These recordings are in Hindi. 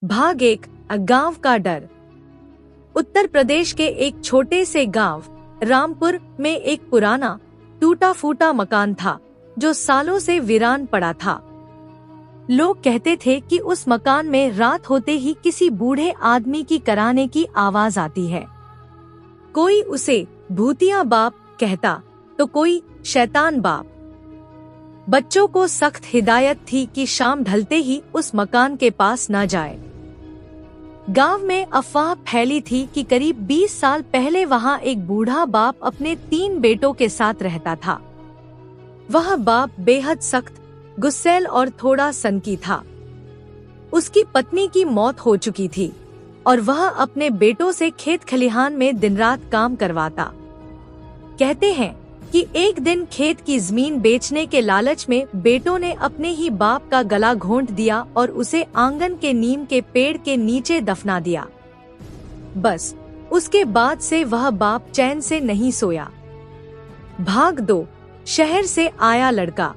भाग एक, गांव का डर। उत्तर प्रदेश के एक छोटे से गांव रामपुर में एक पुराना टूटा फूटा मकान था जो सालों से वीरान पड़ा था। लोग कहते थे कि उस मकान में रात होते ही किसी बूढ़े आदमी की कराने की आवाज आती है। कोई उसे भूतिया बाप कहता तो कोई शैतान बाप। बच्चों को सख्त हिदायत थी कि शाम ढलते ही उस मकान के पास न जाए। गांव में अफवाह फैली थी कि करीब 20 साल पहले वहां एक बूढ़ा बाप अपने 3 बेटों के साथ रहता था। वह बाप बेहद सख्त, गुस्सैल और थोड़ा सनकी था। उसकी पत्नी की मौत हो चुकी थी और वह अपने बेटों से खेत खलिहान में दिन रात काम करवाता। कहते हैं कि एक दिन खेत की जमीन बेचने के लालच में बेटों ने अपने ही बाप का गला घोंट दिया और उसे आंगन के नीम के पेड़ के नीचे दफना दिया। बस उसके बाद से वह बाप चैन से नहीं सोया। भाग 2, शहर से आया लड़का।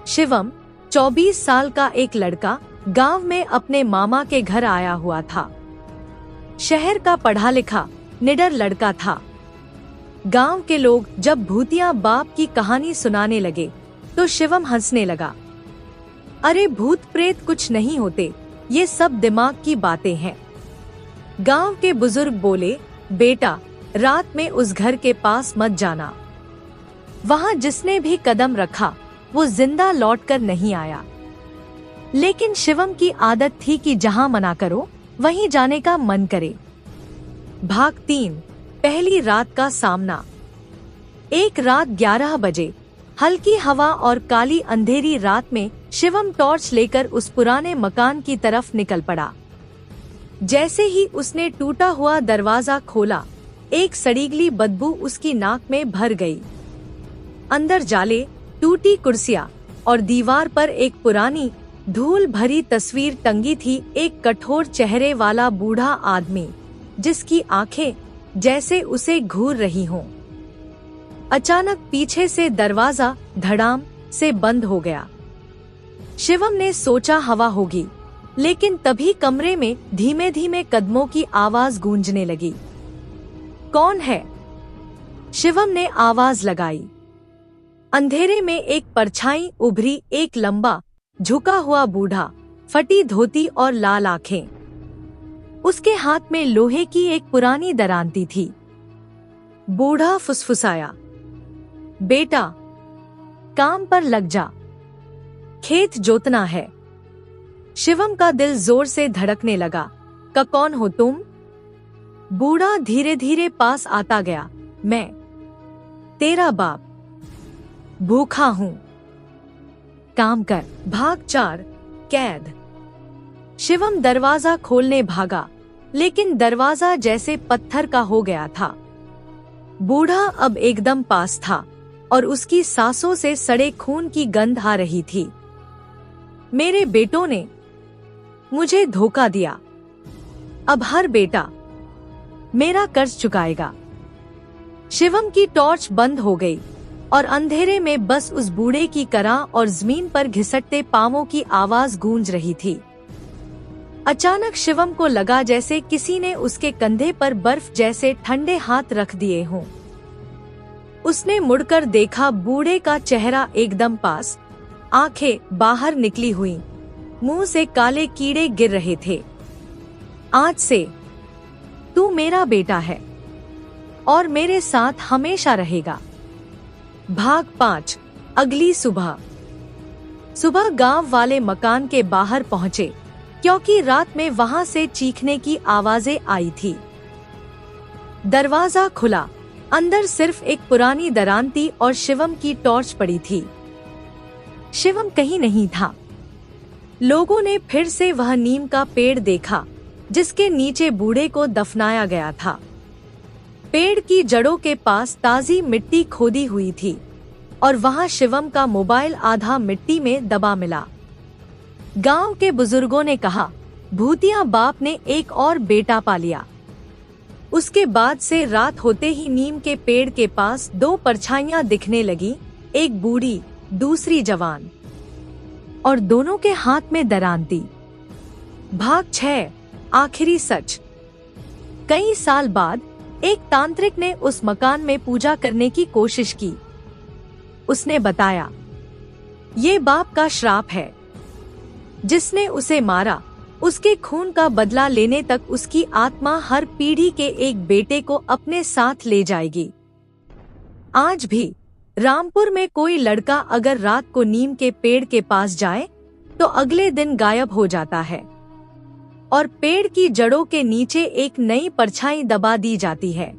शिवम 24 साल का एक लड़का गांव में अपने मामा के घर आया हुआ था। शहर का पढ़ा लिखा निडर लड़का था। गांव के लोग जब भूतिया बाप की कहानी सुनाने लगे तो शिवम हंसने लगा। अरे भूत प्रेत कुछ नहीं होते, ये सब दिमाग की बातें हैं। गांव के बुजुर्ग बोले, बेटा रात में उस घर के पास मत जाना। वहां जिसने भी कदम रखा वो जिंदा लौटकर नहीं आया। लेकिन शिवम की आदत थी कि जहां मना करो वहीं जाने का मन करे। भाग 3, पहली रात का सामना। एक रात 11 बजे हल्की हवा और काली अंधेरी रात में शिवम टॉर्च लेकर उस पुराने मकान की तरफ निकल पड़ा। जैसे ही उसने टूटा हुआ दरवाजा खोला, एक सड़ीगली बदबू उसकी नाक में भर गई। अंदर जाले, टूटी कुर्सियां और दीवार पर एक पुरानी धूल भरी तस्वीर टंगी थी। एक कठोर चेहरे वाला बूढ़ा आदमी जिसकी आंखें जैसे उसे घूर रही हों। अचानक पीछे से दरवाजा धड़ाम से बंद हो गया। शिवम ने सोचा हवा होगी, लेकिन तभी कमरे में धीमे धीमे कदमों की आवाज गूंजने लगी। कौन है? शिवम ने आवाज लगाई। अंधेरे में एक परछाई उभरी, एक लंबा झुका हुआ बूढ़ा, फटी धोती और लाल आंखें। उसके हाथ में लोहे की एक पुरानी दरांती थी। बूढ़ा फुसफुसाया, बेटा काम पर लग जा, खेत जोतना है। शिवम का दिल जोर से धड़कने लगा। कौन हो तुम? बूढ़ा धीरे धीरे पास आता गया। मैं तेरा बाप, भूखा हूँ, काम कर। भाग 4, कैद। शिवम दरवाजा खोलने भागा, लेकिन दरवाजा जैसे पत्थर का हो गया था। बूढ़ा अब एकदम पास था और उसकी सांसों से सड़े खून की गंध आ रही थी। मेरे बेटों ने मुझे धोखा दिया। अब हर बेटा मेरा कर्ज चुकाएगा। शिवम की टॉर्च बंद हो गई और अंधेरे में बस उस बूढ़े की कराह और जमीन पर घिसटते पांवों की आवाज गूंज रही थी। अचानक शिवम को लगा जैसे किसी ने उसके कंधे पर बर्फ जैसे ठंडे हाथ रख दिए हों। उसने मुड़कर देखा, बूढ़े का चेहरा एकदम पास, आंखें बाहर निकली हुई, मुंह से काले कीड़े गिर रहे थे। आज से तू मेरा बेटा है और मेरे साथ हमेशा रहेगा। भाग 5, अगली सुबह। सुबह गांव वाले मकान के बाहर पहुंचे क्योंकि रात में वहां से चीखने की आवाजें आई थी। दरवाजा खुला, अंदर सिर्फ एक पुरानी दरांती और शिवम की टॉर्च पड़ी थी। शिवम कहीं नहीं था। लोगों ने फिर से वह नीम का पेड़ देखा जिसके नीचे बूढ़े को दफनाया गया था। पेड़ की जड़ों के पास ताजी मिट्टी खोदी हुई थी और वहां शिवम का मोबाइल आधा मिट्टी में दबा मिला। गांव के बुजुर्गों ने कहा, भूतिया बाप ने एक और बेटा पा लिया। उसके बाद से रात होते ही नीम के पेड़ के पास 2 परछाइयां दिखने लगी, एक बूढ़ी, दूसरी जवान, और दोनों के हाथ में दरांती। भाग 6 आखिरी सच। कई साल बाद एक तांत्रिक ने उस मकान में पूजा करने की कोशिश की। उसने बताया, ये बाप का श्राप है। जिसने उसे मारा, उसके खून का बदला लेने तक उसकी आत्मा हर पीढ़ी के एक बेटे को अपने साथ ले जाएगी। आज भी रामपुर में कोई लड़का अगर रात को नीम के पेड़ के पास जाए तो अगले दिन गायब हो जाता है और पेड़ की जड़ों के नीचे एक नई परछाई दबा दी जाती है।